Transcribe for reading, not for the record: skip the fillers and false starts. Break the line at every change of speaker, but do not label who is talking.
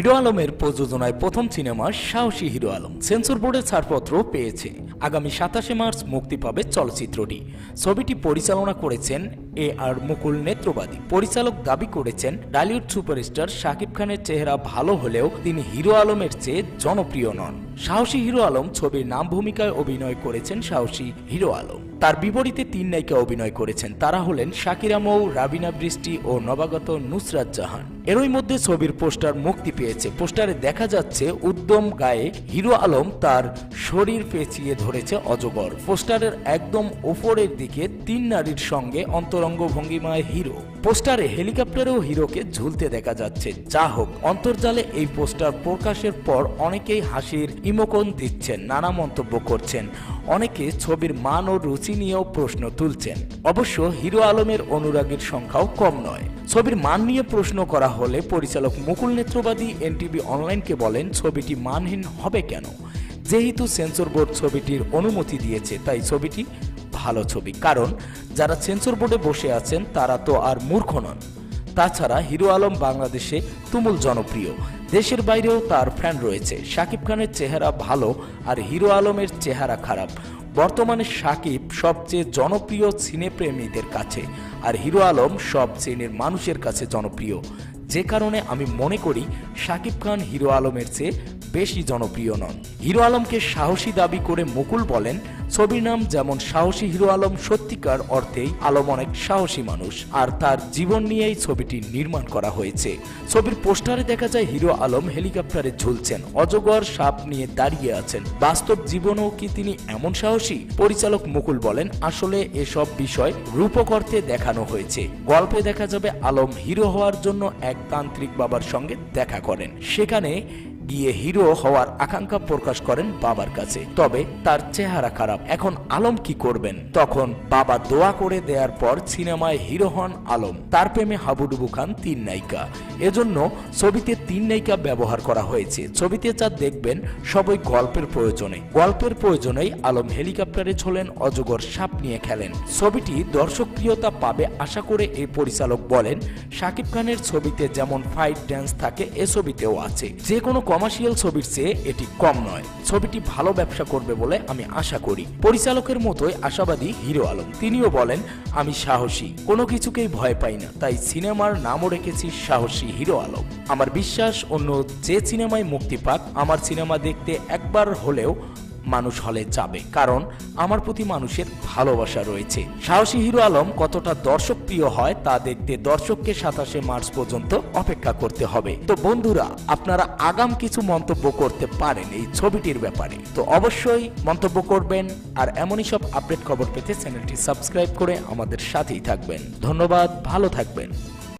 Hero আলমের প্রযোজনায় প্রথম সিনেমা সাহসী হিরো আলম সেন্সর বোর্ডের ছাড়পত্র পেয়েছে। আগামী 27 মার্চ মুক্তি পাবে চলচ্চিত্রটি। ছবিটি পরিচালনা করেছেন আর মুকুল নেত্রবাদী। পরিচালক দাবি করেছেন বলিউড সুপারস্টার শাকিব খানের চেহারা ভালো হলেও তিনি হিরো আলমের চেয়ে জনপ্রিয় নন। সাহসী হিরো আলম ছবির নাম ভূমিকায় অভিনয় করেছেন সাহসী হিরো আলম। তার বিপরীতে 3 নায়িকা অভিনয় করেছেন, তারা হলেন শাকিরা মৌ, রাবিনা বৃষ্টি ও নবাগত নুসরাত জাহান। এরই মধ্যে ছবির পোস্টার মুক্তি পেয়েছে। পোস্টারে দেখা যাচ্ছে উদ্যম গায়ে হিরো আলম তার শরীর পেঁচিয়ে ধরেছে অজগর। পোস্টারের একদম উপরের দিকে 3 নারীর সঙ্গে অন্তরঙ্গ ভঙ্গিমায় হিরো। পোস্টারে হেলিকপ্টারেও হিরোকে ঝুলতে দেখা যাচ্ছে। যা হোক, অন্তর্জালে এই পোস্টার প্রকাশের পর অনেকেই হাসির ইমোকন দিচ্ছেন, নানা মন্তব্য করছেন। অনেকে ছবির মান ও রুচি নিয়েও প্রশ্ন তুলছেন। অবশ্য হিরো আলমের অনুরাগীর সংখ্যাও কম নয়। ছবির মান নিয়ে প্রশ্ন করা হলে পরিচালক মুকুল নেত্রবাদী এনটিভি অনলাইনকে বলেন, ছবিটি মানহীন হবে কেন? যেহেতু সেন্সর বোর্ড ছবিটির অনুমতি দিয়েছে তাই ছবিটি ভালো ছবি। কারণ যারা সেন্সর বোর্ডে বসে আছেন তারা তো আর মূর্খ নন। তাছাড়া হিরো আলম বাংলাদেশে তুমুল জনপ্রিয়, দেশের বাইরেও তার ফ্যান রয়েছে। শাকিব খানের চেহারা ভালো আর হিরো আলমের চেহারা খারাপ। বর্তমানে শাকিব সবচেয়ে জনপ্রিয় সিনেপ্রেমীদের কাছে, আর হিরো আলম সব শ্রেণীর মানুষের কাছে জনপ্রিয়। যে কারণে আমি মনে করি শাকিব খান হিরো আলমের চেয়ে বেশি জনপ্রিয় নন। হিরো আলমকে সাহসী দাবি করে মুকুল বলেন, ছবির নাম যেমন সাহসী হিরো আলম, সত্যিকার অর্থেই আলম অনেক সাহসী মানুষ, আর তার জীবন নিয়েই ছবিটি নির্মাণ করা হয়েছে। ছবির পোস্টারে দেখা যায় হিরো আলম হেলিকপ্টারে ঝুলছেন, অজগর সাপ নিয়ে দাঁড়িয়ে আছেন। বাস্তব জীবনেও কি তিনি এমন সাহসী? পরিচালক মুকুল বলেন, আসলে এসব বিষয় রূপক অর্থে দেখানো হয়েছে। গল্পে দেখা যাবে আলম হিরো হওয়ার জন্য এক তান্ত্রিক বাবার সঙ্গে দেখা করেন, সেখানে গিয়ে হিরো হওয়ার আকাঙ্ক্ষা প্রকাশ করেন বাবার কাছে। তবে তার চেহারা খারাপ। এখন আলম কি করবেন? তখন বাবা দোয়া করে দেওয়ার পর সিনেমায় হিরো হন আলম। তার প্রেমে হাবুডুবু খান 3 নায়িকা। এজন্য ছবিতে 3 নায়িকা ব্যবহার করা হয়েছে। ছবিতে যা দেখবেন সবই গল্পের প্রয়োজনে। গল্পের প্রয়োজনেই আলম হেলিকপ্টারে ঝোলেন, অজগর সাপ নিয়ে খেলেন। ছবিটি দর্শকপ্রিয়তা পাবে আশা করে এই পরিচালক বলেন, শাকিব খানের ছবিতে যেমন ফাইট ড্যান্স থাকে এ ছবিতেও আছে। যে কোনো কমার্শিয়াল ছবির চেয়ে এটি কম নয়। ছবিটি ভালো ব্যবসা করবে বলে আমি আশা করি। পরিচালকের মতোই আশাবাদী হিরো আলম। তিনিও বলেন, আমি সাহসী, কোনো কিছুকেই ভয় পাই না, তাই সিনেমার নামও রেখেছি সাহসী হিরো আলম। আমার বিশ্বাস অন্য যে সিনেমায় মুক্তি পাক, আমার সিনেমা দেখতে একবার হলেও মানুষ হলে যাবে, কারণ আমার প্রতি মানুষের ভালোবাসা রয়েছে। সাহসী হিরো আলম কতটা দর্শক প্রিয় হয় তা দেখতে দর্শককে 27 মার্চ পর্যন্ত অপেক্ষা করতে হবে। তো বন্ধুরা, আপনারা আগাম কিছু মন্তব্য করতে পারেন এই ছবিটির ব্যাপারে, তো অবশ্যই মন্তব্য করবেন। আর এমনই সব আপডেট খবর পেতে চ্যানেলটি সাবস্ক্রাইব করে আমাদের সাথেই থাকবেন। ধন্যবাদ, ভালো থাকবেন।